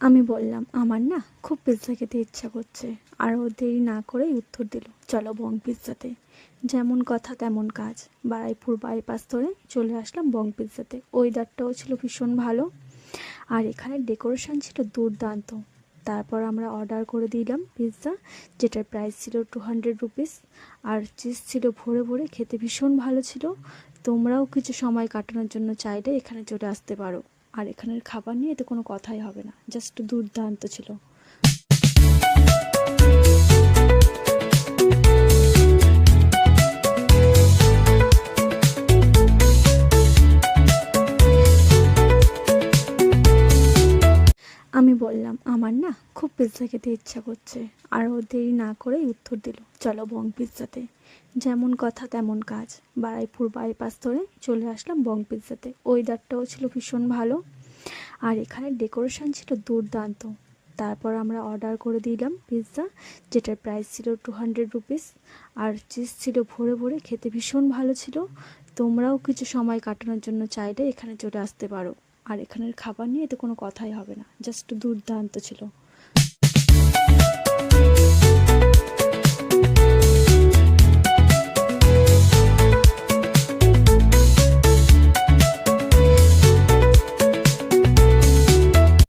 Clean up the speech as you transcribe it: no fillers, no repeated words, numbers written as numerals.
আমি বললাম, আমার না খুব পিৎজা খেতে ইচ্ছা করছে। আর ও দেরি না করেই উত্তর দিল, চলো বং পিৎজাতে। যেমন কথা তেমন কাজ, বারাইপুর বাইপাস ধরে চলে আসলাম বং পিৎজাতে। ওয়েদারটাও ছিল ভীষণ ভালো, আর এখানে ডেকোরেশন ছিল দুর্দান্ত। তারপর আমরা অর্ডার করে দিলাম পিৎজা, যেটার প্রাইস ছিল 200 রুপিস। আর চিজ ছিল ভরে ভরে, খেতে ভীষণ ভালো ছিল। তোমরাও কিছু সময় কাটানোর জন্য চাইলে এখানে চলে আসতে পারো। আর এখানের খাবার নিয়ে তো কোনো কথাই হবে না, জাস্ট দুর্দান্ত ছিল। আমি বললাম, আমার না খুব পিৎজা খেতে ইচ্ছা করছে। আর ও দেরি না করেই উত্তর দিল, চলো বং পিৎজাতে। যেমন কথা তেমন কাজ, বারাইপুর বাইপাস ধরে চলে আসলাম বং পিৎজাতে। ওয়েদারটাও ছিল ভীষণ ভালো, আর এখানে ডেকোরেশন ছিল দুর্দান্ত। তারপর আমরা অর্ডার করে দিলাম পিৎজা, যেটার প্রাইস ছিল 200 রুপিস। আর চিজ ছিল ভরে ভরে, খেতে ভীষণ ভালো ছিল। তোমরাও কিছু সময় কাটানোর জন্য চাইলে এখানে চলে আসতে পারো। আর এখানের খাবার নিয়ে তো কোনো কথাই হবে না, জাস্ট দুর্দান্ত ছিল।